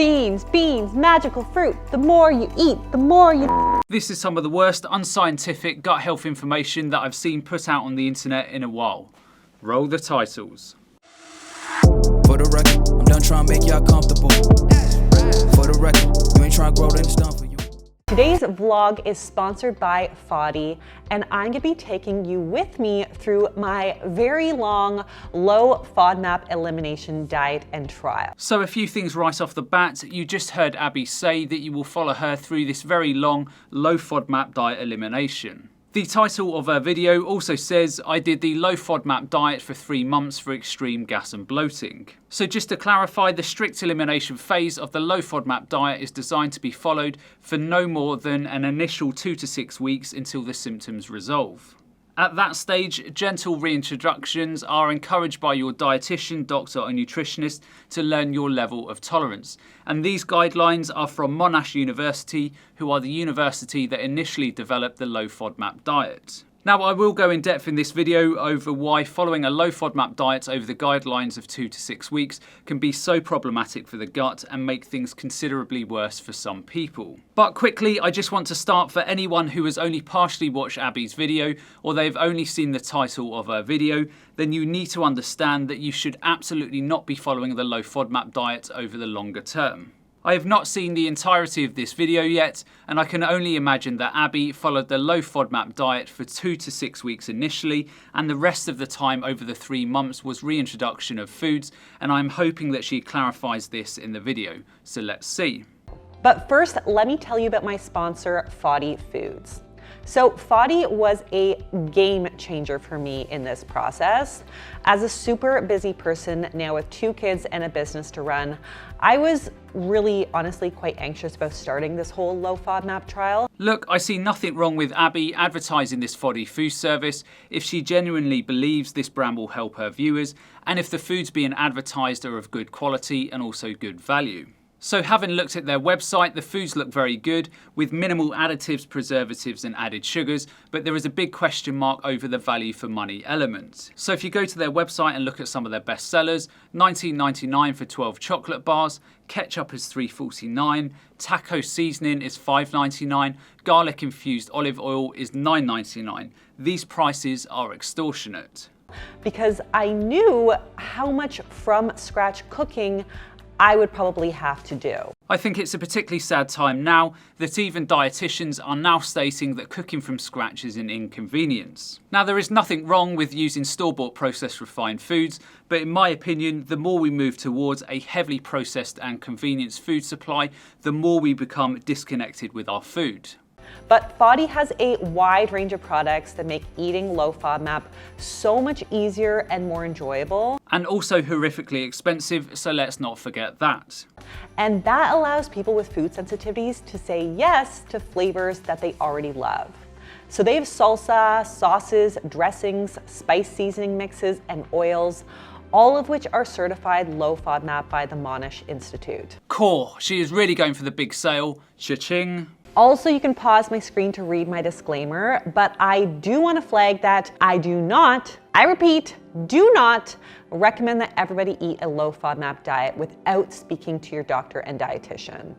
Beans, magical fruit. The more you eat, the more you... This is some of the worst unscientific gut health information that I've seen put out on the internet in a while. Roll the titles. For the record, I'm done trying to make y'all comfortable. For the record, you ain't trying to grow, then it's done for you. Today's vlog is sponsored by FODMAP, and I'm gonna be taking you with me through my very long low FODMAP elimination diet and trial. So a few things right off the bat. You just heard Abbey say that you will follow her through this very long low FODMAP diet elimination. The title of her video also says, I did the low FODMAP diet for 3 months for extreme gas and bloating. So just to clarify, the strict elimination phase of the low FODMAP diet is designed to be followed for no more than an initial 2 to 6 weeks until the symptoms resolve. At that stage, gentle reintroductions are encouraged by your dietitian, doctor or nutritionist to learn your level of tolerance. And these guidelines are from Monash University, who are the university that initially developed the low FODMAP diet. Now, I will go in depth in this video over why following a low FODMAP diet over the guidelines of 2 to 6 weeks can be so problematic for the gut and make things considerably worse for some people. But quickly, I just want to start for anyone who has only partially watched Abbey's video or they've only seen the title of her video, then you need to understand that you should absolutely not be following the low FODMAP diet over the longer term. I have not seen the entirety of this video yet, and I can only imagine that Abbey followed the low FODMAP diet for 2 to 6 weeks initially, and the rest of the time over the 3 months was reintroduction of foods, and I'm hoping that she clarifies this in the video. So let's see. But first, let me tell you about my sponsor, FODMAP Foods. So FODMAP was a game changer for me in this process. As a super busy person now with 2 kids and a business to run, I was really honestly quite anxious about starting this whole low FODMAP trial. Look, I see nothing wrong with Abbey advertising this FODMAP food service if she genuinely believes this brand will help her viewers and if the foods being advertised are of good quality and also good value. So having looked at their website, the foods look very good with minimal additives, preservatives and added sugars, but there is a big question mark over the value for money element. So if you go to their website and look at some of their best sellers, $19.99 for 12 chocolate bars, ketchup is $3.49, taco seasoning is $5.99, garlic infused olive oil is $9.99. These prices are extortionate. Because I knew how much from scratch cooking I would probably have to do. I think it's a particularly sad time now that even dietitians are now stating that cooking from scratch is an inconvenience. Now, there is nothing wrong with using store-bought processed refined foods, but in my opinion, the more we move towards a heavily processed and convenience food supply, the more we become disconnected with our food. But FODMAP has a wide range of products that make eating low FODMAP so much easier and more enjoyable. And also horrifically expensive, so let's not forget that. And that allows people with food sensitivities to say yes to flavors that they already love. So they have salsa, sauces, dressings, spice seasoning mixes, and oils, all of which are certified low FODMAP by the Monash Institute. Core, she is really going for the big sale. Cha-ching. Also, you can pause my screen to read my disclaimer, but I do want to flag that I do not, I repeat, do not recommend that everybody eat a low FODMAP diet without speaking to your doctor and dietitian.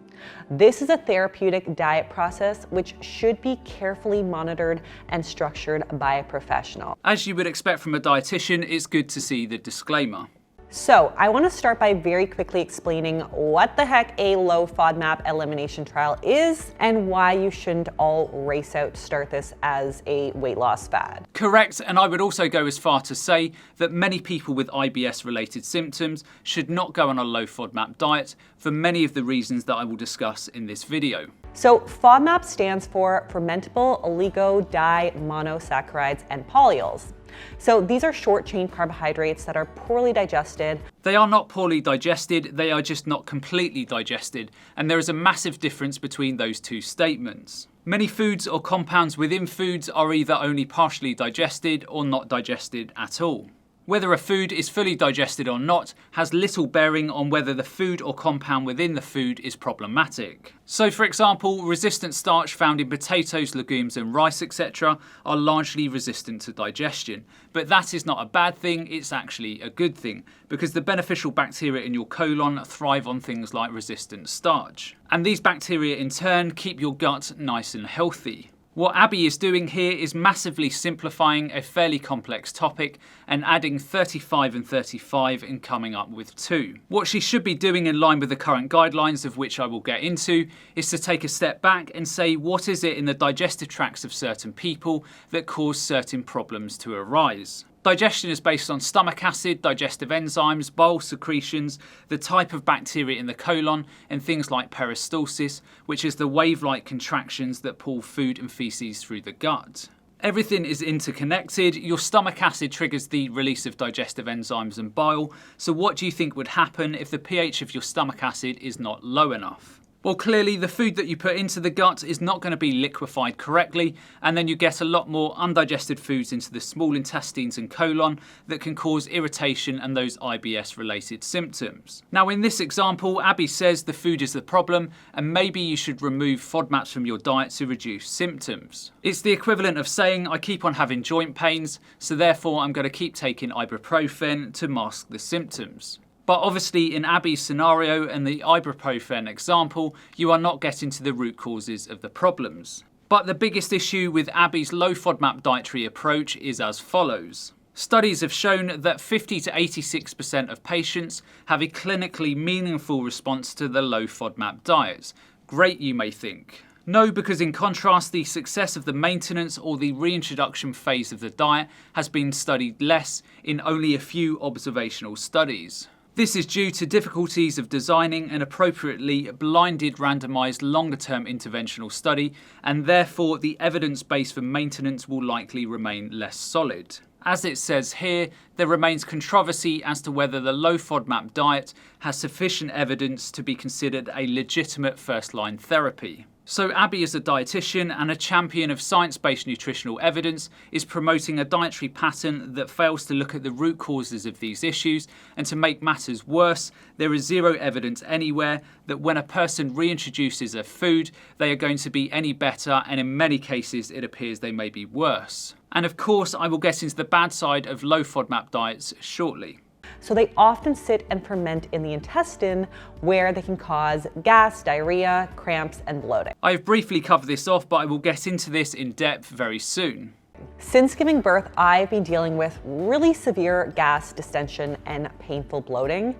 This is a therapeutic diet process which should be carefully monitored and structured by a professional. As you would expect from a dietitian, it's good to see the disclaimer. So I want to start by very quickly explaining what the heck a low FODMAP elimination trial is and why you shouldn't all race out to start this as a weight loss fad. Correct, and I would also go as far to say that many people with IBS related symptoms should not go on a low FODMAP diet for many of the reasons that I will discuss in this video. So FODMAP stands for fermentable oligomonosaccharides and polyols. So these are short chain carbohydrates that are poorly digested. They are not poorly digested, they are just not completely digested, and there is a massive difference between those two statements. Many foods or compounds within foods are either only partially digested or not digested at all. Whether a food is fully digested or not has little bearing on whether the food or compound within the food is problematic. So for example, resistant starch found in potatoes, legumes and rice, etc. are largely resistant to digestion. But that is not a bad thing, it's actually a good thing, because the beneficial bacteria in your colon thrive on things like resistant starch. And these bacteria in turn keep your gut nice and healthy. What Abbey is doing here is massively simplifying a fairly complex topic and adding 35 and 35 and coming up with 2. What she should be doing in line with the current guidelines, of which I will get into, is to take a step back and say what is it in the digestive tracts of certain people that cause certain problems to arise. Digestion is based on stomach acid, digestive enzymes, bile secretions, the type of bacteria in the colon, and things like peristalsis, which is the wave-like contractions that pull food and feces through the gut. Everything is interconnected. Your stomach acid triggers the release of digestive enzymes and bile. So what do you think would happen if the pH of your stomach acid is not low enough? Well, clearly the food that you put into the gut is not going to be liquefied correctly, and then you get a lot more undigested foods into the small intestines and colon that can cause irritation and those IBS related symptoms. Now in this example, Abbey says the food is the problem and maybe you should remove FODMAPs from your diet to reduce symptoms. It's the equivalent of saying I keep on having joint pains, so therefore I'm going to keep taking ibuprofen to mask the symptoms. But obviously in Abbey's scenario and the ibuprofen example, you are not getting to the root causes of the problems. But the biggest issue with Abbey's low FODMAP dietary approach is as follows. Studies have shown that 50 to 86% of patients have a clinically meaningful response to the low FODMAP diets. Great, you may think. No, because in contrast, the success of the maintenance or the reintroduction phase of the diet has been studied less in only a few observational studies. This is due to difficulties of designing an appropriately blinded randomised longer-term interventional study, and therefore the evidence base for maintenance will likely remain less solid. As it says here, there remains controversy as to whether the low FODMAP diet has sufficient evidence to be considered a legitimate first-line therapy. So Abbey, as a dietitian and a champion of science-based nutritional evidence, is promoting a dietary pattern that fails to look at the root causes of these issues, and to make matters worse, there is zero evidence anywhere that when a person reintroduces a food, they are going to be any better, and in many cases it appears they may be worse. And of course, I will get into the bad side of low FODMAP diets shortly. So they often sit and ferment in the intestine, where they can cause gas, diarrhea, cramps, and bloating. I have briefly covered this off, but I will get into this in depth very soon. Since giving birth, I've been dealing with really severe gas, distension, and painful bloating.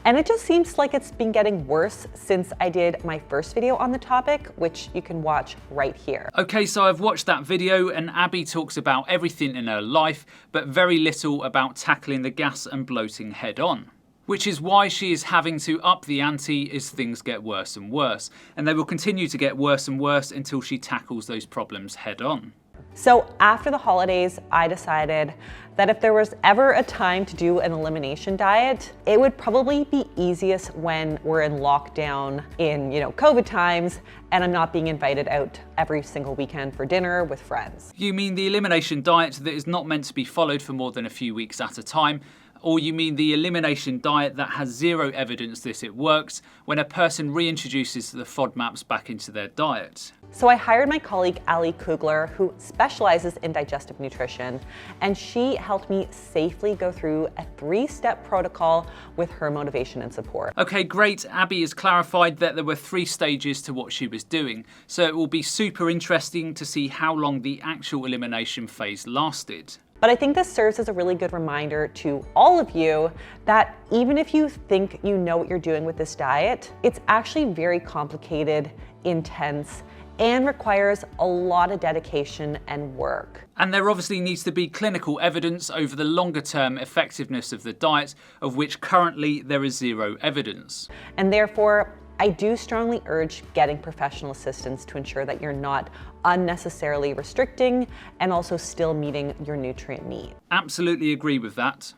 And it just seems like it's been getting worse since I did my first video on the topic, which you can watch right here. Okay, so I've watched that video and Abbey talks about everything in her life, but very little about tackling the gas and bloating head on. Which is why she is having to up the ante as things get worse and worse. And they will continue to get worse and worse until she tackles those problems head on. So after the holidays, I decided that if there was ever a time to do an elimination diet, it would probably be easiest when we're in lockdown in, COVID times, and I'm not being invited out every single weekend for dinner with friends. You mean the elimination diet that is not meant to be followed for more than a few weeks at a time? Or you mean the elimination diet that has zero evidence that it works when a person reintroduces the FODMAPs back into their diet? So I hired my colleague Ali Kugler, who specializes in digestive nutrition, and she helped me safely go through a 3-step protocol with her motivation and support. Okay, great. Abbey has clarified that there were 3 stages to what she was doing, so it will be super interesting to see how long the actual elimination phase lasted. But I think this serves as a really good reminder to all of you that even if you think you know what you're doing with this diet, it's actually very complicated, intense, and requires a lot of dedication and work. And there obviously needs to be clinical evidence over the longer term effectiveness of the diet, of which currently there is zero evidence. And therefore, I do strongly urge getting professional assistance to ensure that you're not unnecessarily restricting and also still meeting your nutrient need. Absolutely agree with that.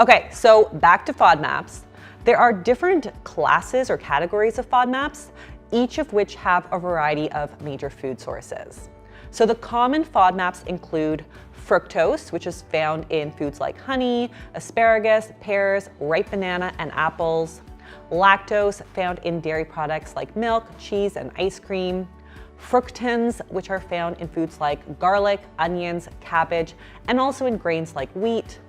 Okay, so back to FODMAPs. There are different classes or categories of FODMAPs, each of which have a variety of major food sources. So the common FODMAPs include fructose, which is found in foods like honey, asparagus, pears, ripe banana, and apples. Lactose, found in dairy products like milk, cheese, and ice cream. Fructans, which are found in foods like garlic, onions, cabbage, and also in grains like wheat.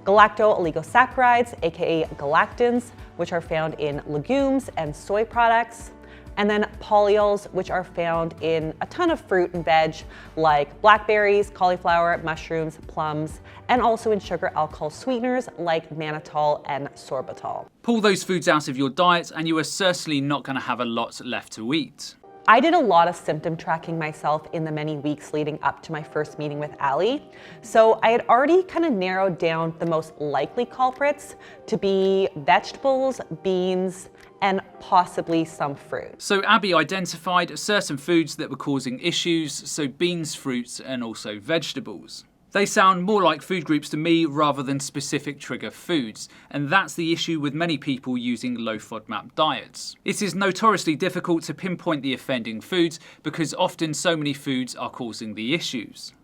Galacto-oligosaccharides, aka galactans, which are found in legumes and soy products. And then polyols, which are found in a ton of fruit and veg like blackberries, cauliflower, mushrooms, plums, and also in sugar alcohol sweeteners like mannitol and sorbitol. Pull those foods out of your diet and you are certainly not going to have a lot left to eat. I did a lot of symptom tracking myself in the many weeks leading up to my first meeting with Ali. So I had already kind of narrowed down the most likely culprits to be vegetables, beans, and possibly some fruit. So Abbey identified certain foods that were causing issues, so beans, fruits, and also vegetables. They sound more like food groups to me rather than specific trigger foods, and that's the issue with many people using low FODMAP diets. It is notoriously difficult to pinpoint the offending foods because often so many foods are causing the issues.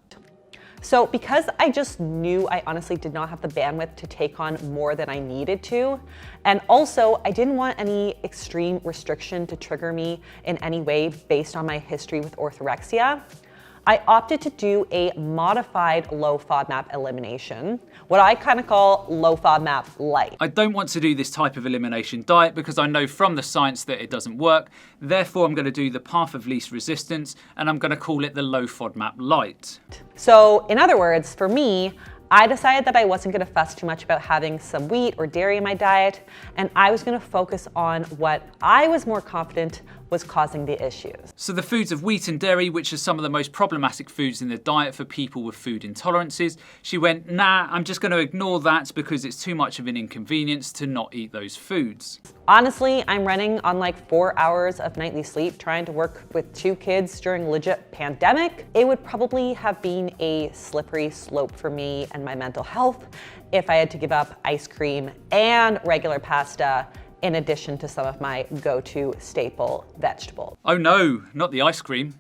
So because I just knew I honestly did not have the bandwidth to take on more than I needed to, and also I didn't want any extreme restriction to trigger me in any way based on my history with orthorexia, I opted to do a modified low FODMAP elimination, what I kind of call low FODMAP light. I don't want to do this type of elimination diet because I know from the science that it doesn't work. Therefore, I'm going to do the path of least resistance and I'm going to call it the low FODMAP light. So in other words, for me, I decided that I wasn't going to fuss too much about having some wheat or dairy in my diet, and I was going to focus on what I was more confident was causing the issues. So the foods of wheat and dairy, which are some of the most problematic foods in the diet for people with food intolerances, she went, nah, I'm just going to ignore that because it's too much of an inconvenience to not eat those foods. Honestly, I'm running on like 4 hours of nightly sleep trying to work with 2 kids during legit pandemic. It would probably have been a slippery slope for me and my mental health if I had to give up ice cream and regular pasta in addition to some of my go-to staple vegetables. Oh no, not the ice cream.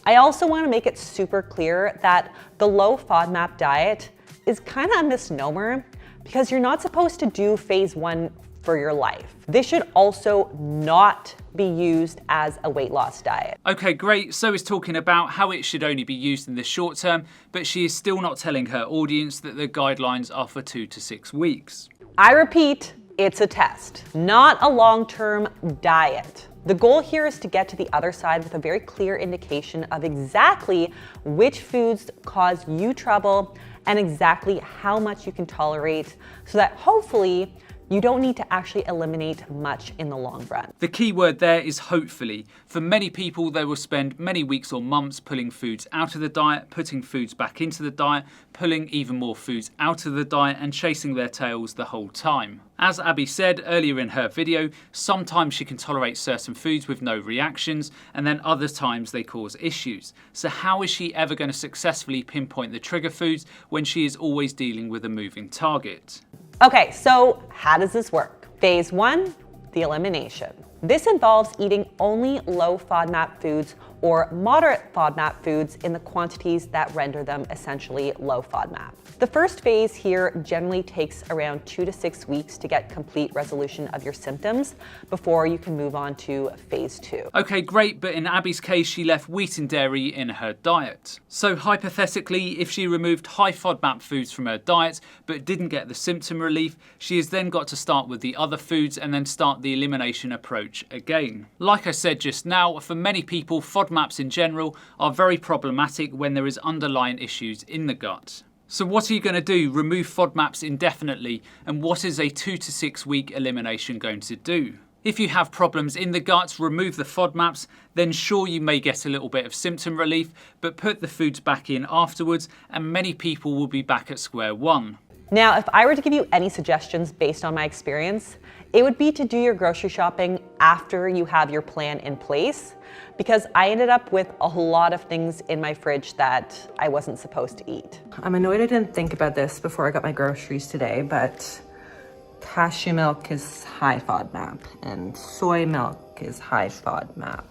I also want to make it super clear that the low FODMAP diet is kind of a misnomer because you're not supposed to do phase 1 for your life. This should also not be used as a weight loss diet. Okay, great. So is talking about how it should only be used in the short term, but she is still not telling her audience that the guidelines are for 2 to 6 weeks. I repeat, it's a test, not a long-term diet. The goal here is to get to the other side with a very clear indication of exactly which foods cause you trouble and exactly how much you can tolerate so that hopefully you don't need to actually eliminate much in the long run. The key word there is hopefully. For many people, they will spend many weeks or months pulling foods out of the diet, putting foods back into the diet, pulling even more foods out of the diet and chasing their tails the whole time. As Abbey said earlier in her video, sometimes she can tolerate certain foods with no reactions and then other times they cause issues. So how is she ever going to successfully pinpoint the trigger foods when she is always dealing with a moving target? Okay, so how does this work? Phase 1, the elimination. This involves eating only low FODMAP foods or moderate FODMAP foods in the quantities that render them essentially low FODMAP. The first phase here generally takes around 2 to 6 weeks to get complete resolution of your symptoms before you can move on to phase 2. Okay, great, but in Abbey's case, she left wheat and dairy in her diet. So hypothetically, if she removed high FODMAP foods from her diet, but didn't get the symptom relief, she has then got to start with the other foods and then start the elimination approach again. Like I said just now, for many people, FODMAPs in general are very problematic when there is underlying issues in the gut. So what are you going to do? Remove FODMAPs indefinitely? And what is a 2 to 6 week elimination going to do? If you have problems in the gut, remove the FODMAPs, then sure you may get a little bit of symptom relief, but put the foods back in afterwards and many people will be back at square one. Now, if I were to give you any suggestions based on my experience, it would be to do your grocery shopping after you have your plan in place, because I ended up with a lot of things in my fridge that I wasn't supposed to eat. I'm annoyed I didn't think about this before I got my groceries today, but cashew milk is high FODMAP and soy milk is high FODMAP.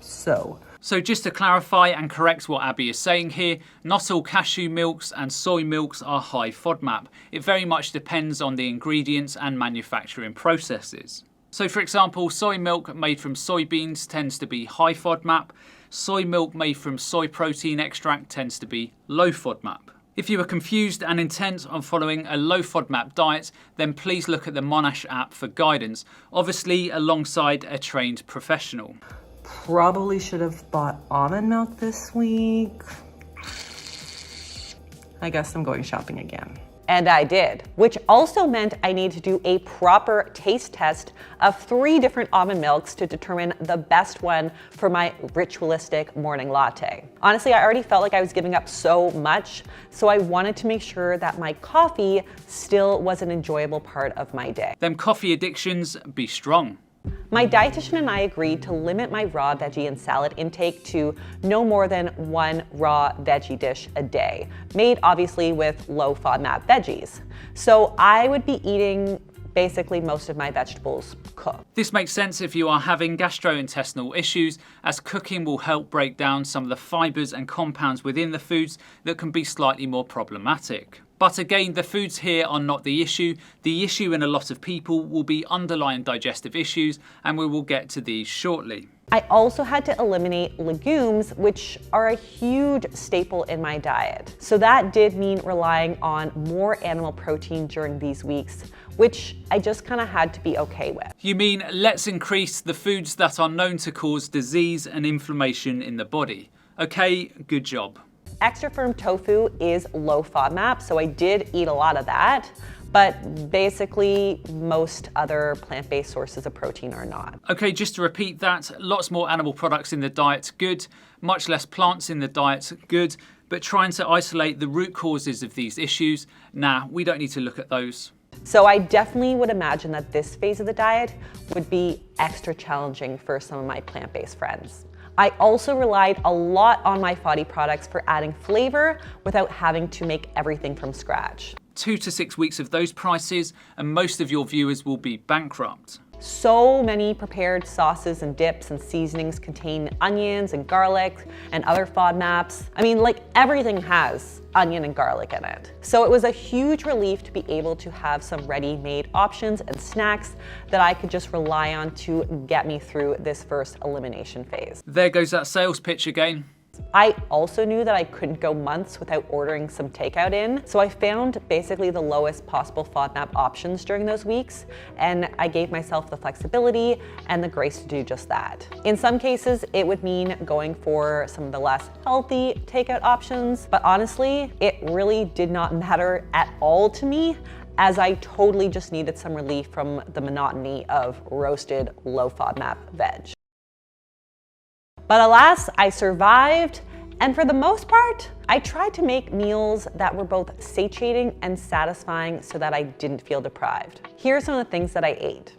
So just to clarify and correct what Abbey is saying here, not all cashew milks and soy milks are high FODMAP. It very much depends on the ingredients and manufacturing processes. So for example, soy milk made from soybeans tends to be high FODMAP. Soy milk made from soy protein extract tends to be low FODMAP. If you are confused and intent on following a low FODMAP diet, then please look at the Monash app for guidance, obviously alongside a trained professional. Probably should have bought almond milk this week. I guess I'm going shopping again. And I did, which also meant I need to do a proper taste test of 3 different almond milks to determine the best one for my ritualistic morning latte. Honestly, I already felt like I was giving up so much, so I wanted to make sure that my coffee still was an enjoyable part of my day. Them coffee addictions be strong. My dietitian and I agreed to limit my raw veggie and salad intake to no more than 1 raw veggie dish a day, made obviously with low FODMAP veggies. So I would be eating basically most of my vegetables cooked. This makes sense if you are having gastrointestinal issues, as cooking will help break down some of the fibres and compounds within the foods that can be slightly more problematic. But again, the foods here are not the issue. The issue in a lot of people will be underlying digestive issues, and we will get to these shortly. I also had to eliminate legumes, which are a huge staple in my diet. So that did mean relying on more animal protein during these weeks, which I just kind of had to be okay with. You mean let's increase the foods that are known to cause disease and inflammation in the body. Okay, good job. Extra firm tofu is low FODMAP, so I did eat a lot of that, but basically most other plant-based sources of protein are not. Okay, just to repeat that, lots more animal products in the diet, good. Much less plants in the diet, good. But trying to isolate the root causes of these issues, nah, we don't need to look at those. So I definitely would imagine that this phase of the diet would be extra challenging for some of my plant-based friends. I also relied a lot on my FODMAP products for adding flavor without having to make everything from scratch. 2 to 6 weeks of those prices and most of your viewers will be bankrupt. So many prepared sauces and dips and seasonings contain onions and garlic and other FODMAPs. I mean, like everything has onion and garlic in it. So it was a huge relief to be able to have some ready-made options and snacks that I could just rely on to get me through this first elimination phase. There goes that sales pitch again. I also knew that I couldn't go months without ordering some takeout in, so I found basically the lowest possible FODMAP options during those weeks, and I gave myself the flexibility and the grace to do just that. In some cases, it would mean going for some of the less healthy takeout options, but honestly, it really did not matter at all to me, as I totally just needed some relief from the monotony of roasted low FODMAP veg. But alas, I survived, and for the most part, I tried to make meals that were both satiating and satisfying so that I didn't feel deprived. Here are some of the things that I ate.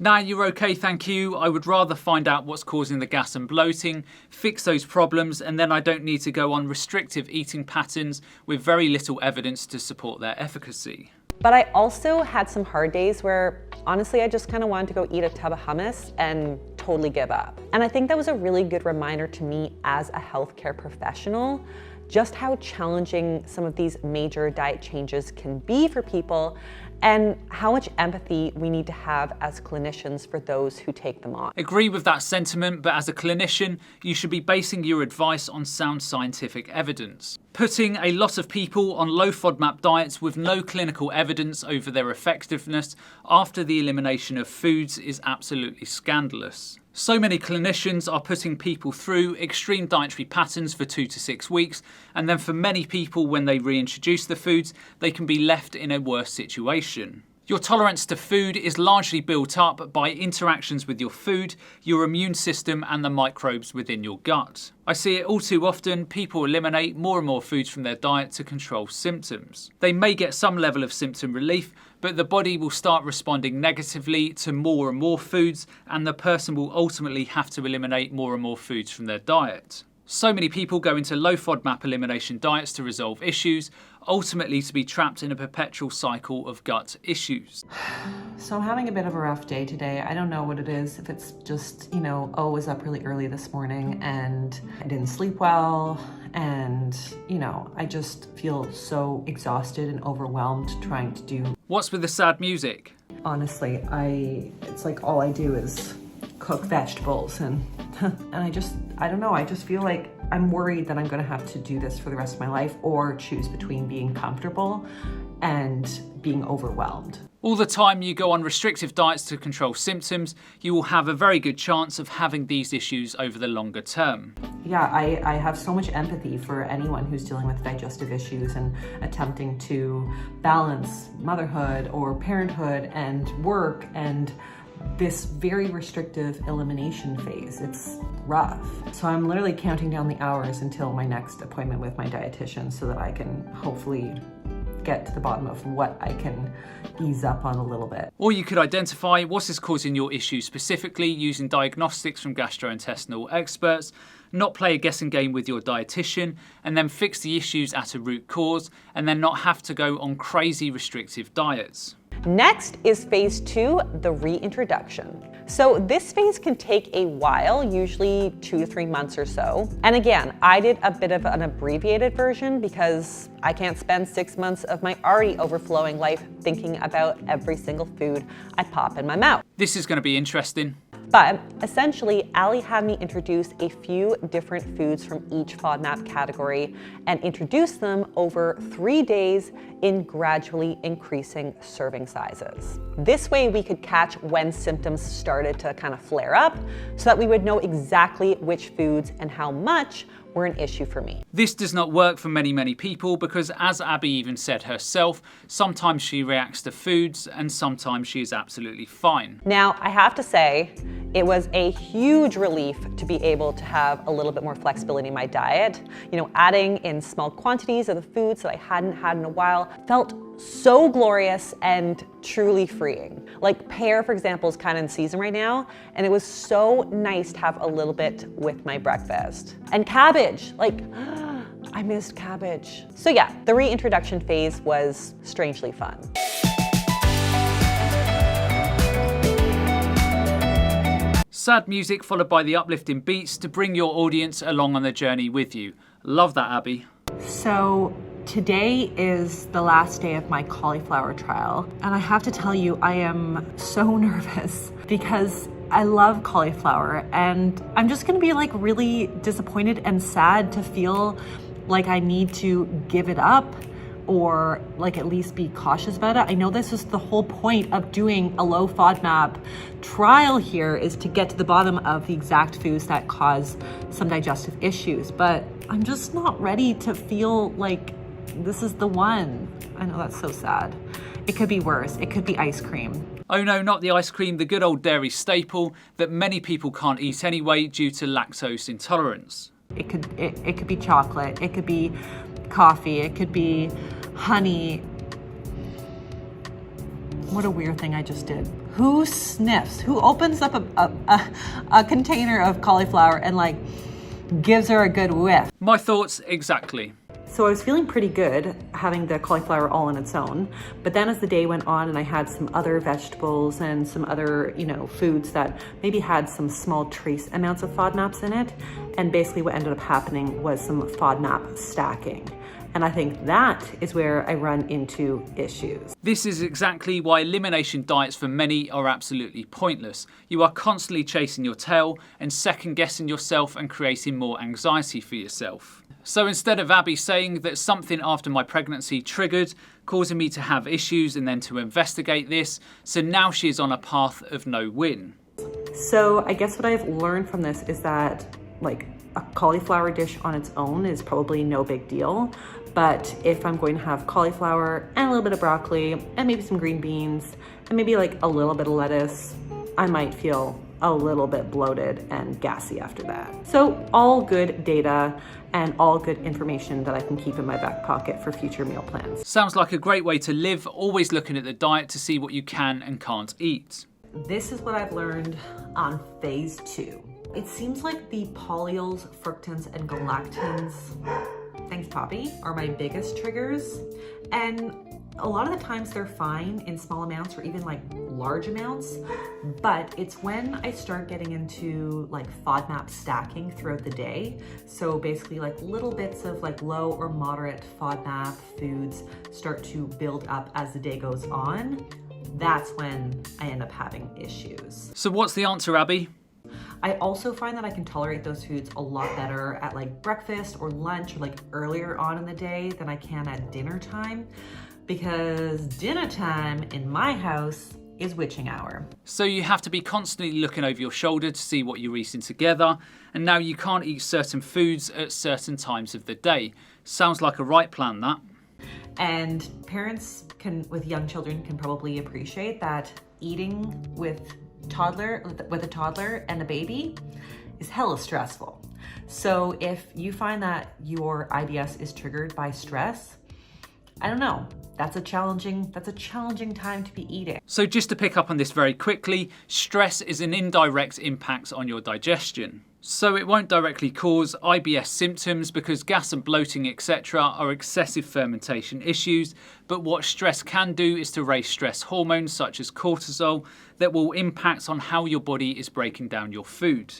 Nah, you're okay, thank you. I would rather find out what's causing the gas and bloating, fix those problems, and then I don't need to go on restrictive eating patterns with very little evidence to support their efficacy. But I also had some hard days where, honestly, I just kind of wanted to go eat a tub of hummus and totally give up. And I think that was a really good reminder to me as a healthcare professional, just how challenging some of these major diet changes can be for people, and how much empathy we need to have as clinicians for those who take them on. Agree with that sentiment, but as a clinician, you should be basing your advice on sound scientific evidence. Putting a lot of people on low FODMAP diets with no clinical evidence over their effectiveness after the elimination of foods is absolutely scandalous. So many clinicians are putting people through extreme dietary patterns for 2 to 6 weeks, and then for many people, when they reintroduce the foods, they can be left in a worse situation. Your tolerance to food is largely built up by interactions with your food, your immune system, and the microbes within your gut. I see it all too often. People eliminate more and more foods from their diet to control symptoms. They may get some level of symptom relief, but the body will start responding negatively to more and more foods, and the person will ultimately have to eliminate more and more foods from their diet. So many people go into low FODMAP elimination diets to resolve issues, ultimately to be trapped in a perpetual cycle of gut issues. So I'm having a bit of a rough day today. I don't know what it is, if it's just, I was up really early this morning and I didn't sleep well, and, I just feel so exhausted and overwhelmed trying to do. What's with the sad music? Honestly, it's like all I do is cook vegetables and I don't know, I just feel like I'm worried that I'm gonna have to do this for the rest of my life or choose between being comfortable and being overwhelmed. All the time you go on restrictive diets to control symptoms, you will have a very good chance of having these issues over the longer term. Yeah, I have so much empathy for anyone who's dealing with digestive issues and attempting to balance motherhood or parenthood and work and this very restrictive elimination phase. It's rough. So I'm literally counting down the hours until my next appointment with my dietitian so that I can hopefully get to the bottom of what I can ease up on a little bit. Or you could identify what is causing your issues specifically using diagnostics from gastrointestinal experts, not play a guessing game with your dietitian, and then fix the issues at a root cause, and then not have to go on crazy restrictive diets. Next is phase 2, the reintroduction. So this phase can take a while, usually 2 to 3 months or so. And again, I did a bit of an abbreviated version because I can't spend 6 months of my already overflowing life thinking about every single food I pop in my mouth. This is going to be interesting. But essentially, Ali had me introduce a few different foods from each FODMAP category and introduce them over 3 days in gradually increasing serving sizes. This way we could catch when symptoms started to kind of flare up so that we would know exactly which foods and how much were an issue for me. This does not work for many people because, as Abby even said herself, sometimes she reacts to foods and sometimes she is absolutely fine. Now, I have to say, it was a huge relief to be able to have a little bit more flexibility in my diet. Adding in small quantities of the foods that I hadn't had in a while felt so glorious and truly freeing. Like pear, for example, is kind of in season right now, and it was so nice to have a little bit with my breakfast. And cabbage, I missed cabbage. So yeah, the reintroduction phase was strangely fun. Sad music followed by the uplifting beats to bring your audience along on the journey with you. Love that, Abby. So today is the last day of my cauliflower trial, and I have to tell you, I am so nervous because I love cauliflower, and I'm just gonna be really disappointed and sad to feel like I need to give it up or at least be cautious about it. I know this is the whole point of doing a low FODMAP trial here, is to get to the bottom of the exact foods that cause some digestive issues, but I'm just not ready to feel like this is the one. I know that's so sad. It could be worse. It could be ice cream. Oh no, not the ice cream, the good old dairy staple that many people can't eat anyway due to lactose intolerance. It could be chocolate. It could be coffee. It could be honey. What a weird thing I just did. Who sniffs? Who opens up a container of cauliflower and gives her a good whiff? My thoughts exactly. So I was feeling pretty good having the cauliflower all on its own, but then as the day went on and I had some other vegetables and some other, foods that maybe had some small trace amounts of FODMAPs in it, and basically what ended up happening was some FODMAP stacking. And I think that is where I run into issues. This is exactly why elimination diets for many are absolutely pointless. You are constantly chasing your tail and second guessing yourself and creating more anxiety for yourself. So instead of Abby saying that something after my pregnancy triggered, causing me to have issues and then to investigate this, so now she is on a path of no win. So I guess what I've learned from this is that a cauliflower dish on its own is probably no big deal. But if I'm going to have cauliflower and a little bit of broccoli and maybe some green beans and maybe a little bit of lettuce, I might feel a little bit bloated and gassy after that. So all good data and all good information that I can keep in my back pocket for future meal plans. Sounds like a great way to live, always looking at the diet to see what you can and can't eat. This is what I've learned on phase 2. It seems like the polyols, fructans, and galactans, thanks Poppy, are my biggest triggers. And a lot of the times they're fine in small amounts or even like large amounts, but it's when I start getting into like FODMAP stacking throughout the day. So basically like little bits of like low or moderate FODMAP foods start to build up as the day goes on. That's when I end up having issues. So what's the answer, Abby? I also find that I can tolerate those foods a lot better at like breakfast or lunch or like earlier on in the day than I can at dinner time, because dinner time in my house is witching hour. So you have to be constantly looking over your shoulder to see what you're eating together, and now you can't eat certain foods at certain times of the day. Sounds like a right plan, that. And parents with young children can probably appreciate that eating with a toddler and a baby is hella stressful. So if you find that your IBS is triggered by stress, I don't know, that's a challenging time to be eating. So just to pick up on this very quickly, stress is an indirect impact on your digestion. So it won't directly cause IBS symptoms because gas and bloating, etc. are excessive fermentation issues, but what stress can do is to raise stress hormones such as cortisol that will impact on how your body is breaking down your food.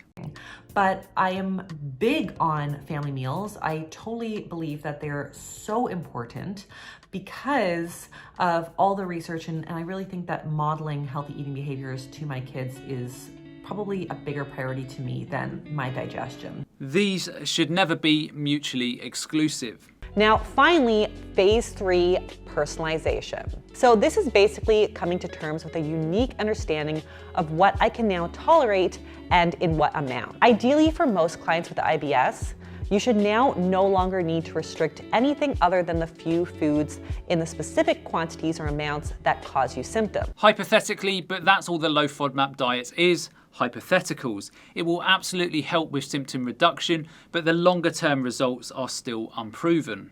But I am big on family meals. I totally believe that they're so important because of all the research, and I really think that modeling healthy eating behaviors to my kids is probably a bigger priority to me than my digestion. These should never be mutually exclusive. Now, finally, phase 3, personalization. So this is basically coming to terms with a unique understanding of what I can now tolerate and in what amount. Ideally, for most clients with IBS, you should now no longer need to restrict anything other than the few foods in the specific quantities or amounts that cause you symptoms. Hypothetically, but that's all the low FODMAP diet is, hypotheticals. It will absolutely help with symptom reduction, but the longer term results are still unproven.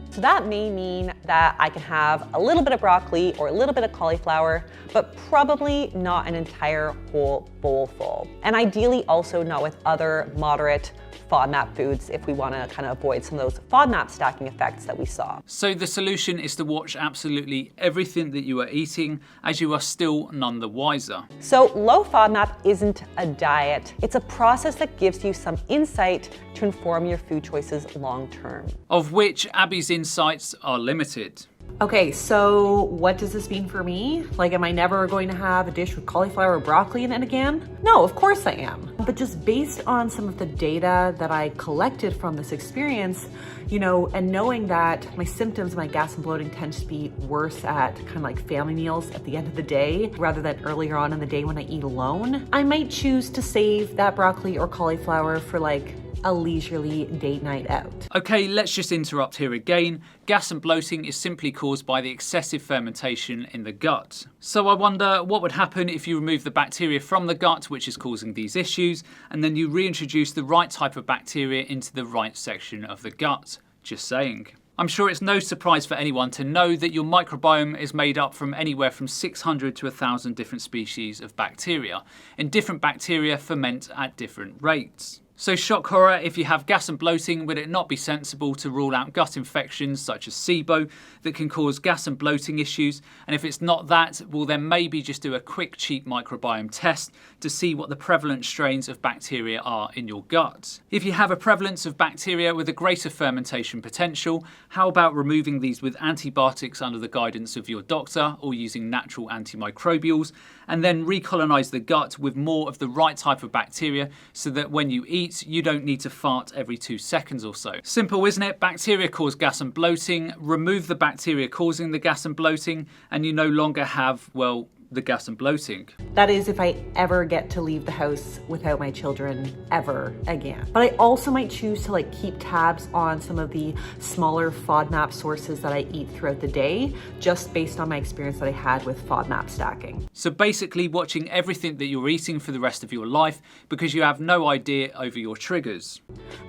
So that may mean that I can have a little bit of broccoli or a little bit of cauliflower, but probably not an entire whole bowl full. And ideally also not with other moderate FODMAP foods if we want to kind of avoid some of those FODMAP stacking effects that we saw. So the solution is to watch absolutely everything that you are eating, as you are still none the wiser. So low FODMAP isn't a diet. It's a process that gives you some insight to inform your food choices long term. Of which Abby's insights are limited. Okay, so what does this mean for me? Like, am I never going to have a dish with cauliflower or broccoli in it again? No, of course I am. But just based on some of the data that I collected from this experience, you know, and knowing that my symptoms, my gas and bloating tends to be worse at kind of like family meals at the end of the day, rather than earlier on in the day when I eat alone, I might choose to save that broccoli or cauliflower for like a leisurely date night out. Okay, let's just interrupt here again. Gas and bloating is simply caused by the excessive fermentation in the gut. So I wonder what would happen if you remove the bacteria from the gut, which is causing these issues, and then you reintroduce the right type of bacteria into the right section of the gut. Just saying. I'm sure it's no surprise for anyone to know that your microbiome is made up from anywhere from 600 to 1,000 different species of bacteria, and different bacteria ferment at different rates. So shock horror, if you have gas and bloating, would it not be sensible to rule out gut infections such as SIBO that can cause gas and bloating issues? And if it's not that, well then maybe just do a quick cheap microbiome test to see what the prevalent strains of bacteria are in your gut. If you have a prevalence of bacteria with a greater fermentation potential, how about removing these with antibiotics under the guidance of your doctor or using natural antimicrobials, and then recolonize the gut with more of the right type of bacteria so that when you eat, you don't need to fart every 2 seconds or so. Simple, isn't it? Bacteria cause gas and bloating. Remove the bacteria causing the gas and bloating, and you no longer have, well, the gas and bloating. That is if I ever get to leave the house without my children ever again. But I also might choose to like keep tabs on some of the smaller FODMAP sources that I eat throughout the day, just based on my experience that I had with FODMAP stacking. So basically watching everything that you're eating for the rest of your life because you have no idea over your triggers.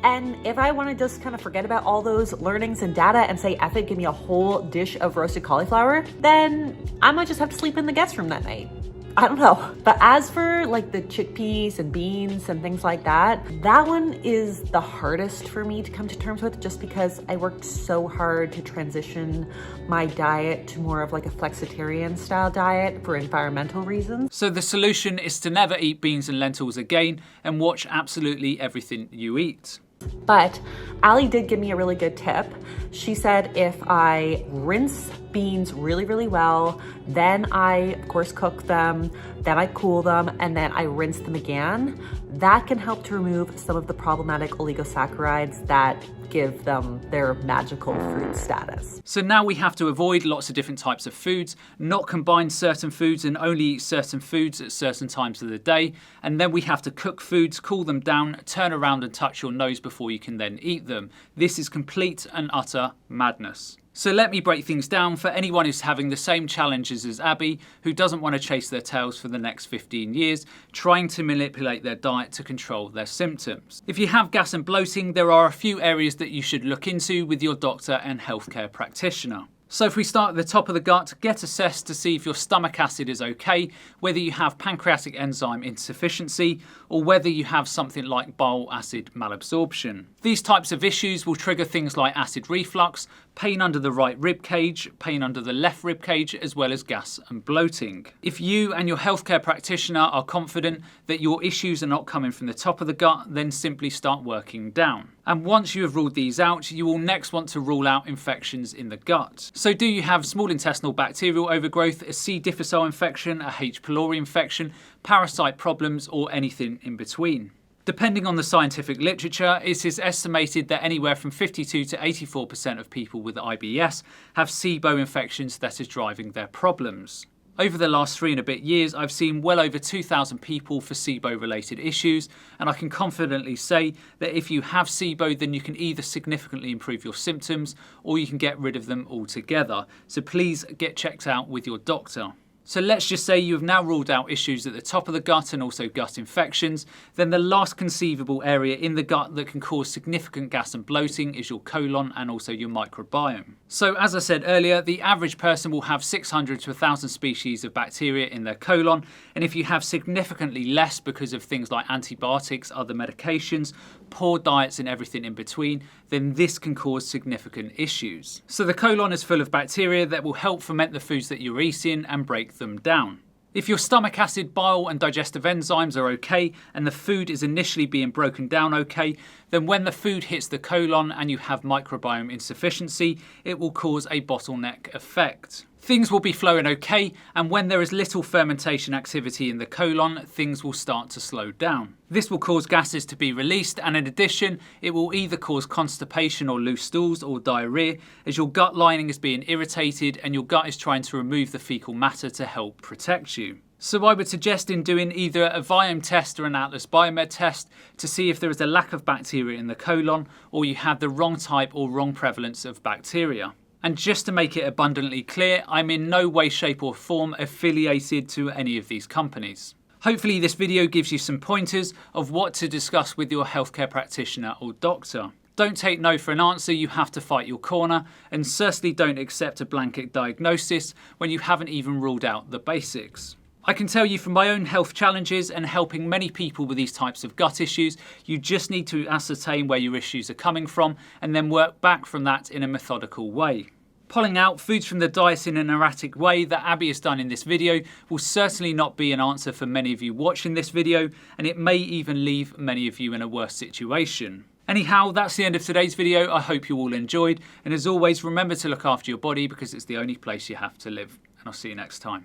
And if I want to just kind of forget about all those learnings and data and say, F it, give me a whole dish of roasted cauliflower, then I might just have to sleep in the guest room that night. I don't know. But as for like the chickpeas and beans and things like that, that one is the hardest for me to come to terms with, just because I worked so hard to transition my diet to more of like a flexitarian style diet for environmental reasons. So the solution is to never eat beans and lentils again and watch absolutely everything you eat. But Ali did give me a really good tip. She said if I rinse beans really, really well, then I, of course, cook them, then I cool them, and then I rinse them again, that can help to remove some of the problematic oligosaccharides that give them their magical fruit status. So now we have to avoid lots of different types of foods, not combine certain foods and only eat certain foods at certain times of the day. And then we have to cook foods, cool them down, turn around and touch your nose before you can then eat them. This is complete and utter madness. So let me break things down for anyone who's having the same challenges as Abby, who doesn't want to chase their tails for the next 15 years, trying to manipulate their diet to control their symptoms. If you have gas and bloating, there are a few areas that you should look into with your doctor and healthcare practitioner. So if we start at the top of the gut, get assessed to see if your stomach acid is okay, whether you have pancreatic enzyme insufficiency, or whether you have something like bile acid malabsorption. These types of issues will trigger things like acid reflux, pain under the right rib cage, pain under the left rib cage, as well as gas and bloating. If you and your healthcare practitioner are confident that your issues are not coming from the top of the gut, then simply start working down. And once you have ruled these out, you will next want to rule out infections in the gut. So do you have small intestinal bacterial overgrowth, a C. difficile infection, a H. pylori infection, parasite problems, or anything in between? Depending on the scientific literature, it is estimated that anywhere from 52 to 84% of people with IBS have SIBO infections that is driving their problems. Over the last 3 and a bit years, I've seen well over 2,000 people for SIBO related issues, and I can confidently say that if you have SIBO, then you can either significantly improve your symptoms or you can get rid of them altogether. So please get checked out with your doctor. So let's just say you have now ruled out issues at the top of the gut and also gut infections. Then the last conceivable area in the gut that can cause significant gas and bloating is your colon and also your microbiome. So as I said earlier, the average person will have 600 to 1,000 species of bacteria in their colon. And if you have significantly less because of things like antibiotics, other medications, poor diets and everything in between, then this can cause significant issues. So the colon is full of bacteria that will help ferment the foods that you're eating and break them down. If your stomach acid, bile and digestive enzymes are okay and the food is initially being broken down okay, then when the food hits the colon and you have microbiome insufficiency, it will cause a bottleneck effect. Things will be flowing okay, and when there is little fermentation activity in the colon, things will start to slow down. This will cause gases to be released, and in addition, it will either cause constipation or loose stools or diarrhea, as your gut lining is being irritated and your gut is trying to remove the fecal matter to help protect you. So I would suggest in doing either a Viome test or an Atlas Biomed test to see if there is a lack of bacteria in the colon or you have the wrong type or wrong prevalence of bacteria. And just to make it abundantly clear, I'm in no way, shape or form affiliated to any of these companies. Hopefully this video gives you some pointers of what to discuss with your healthcare practitioner or doctor. Don't take no for an answer, you have to fight your corner, and certainly don't accept a blanket diagnosis when you haven't even ruled out the basics. I can tell you from my own health challenges and helping many people with these types of gut issues, you just need to ascertain where your issues are coming from and then work back from that in a methodical way. Pulling out foods from the diet in an erratic way that Abby has done in this video will certainly not be an answer for many of you watching this video, and it may even leave many of you in a worse situation. Anyhow, that's the end of today's video. I hope you all enjoyed, and as always, remember to look after your body because it's the only place you have to live, and I'll see you next time.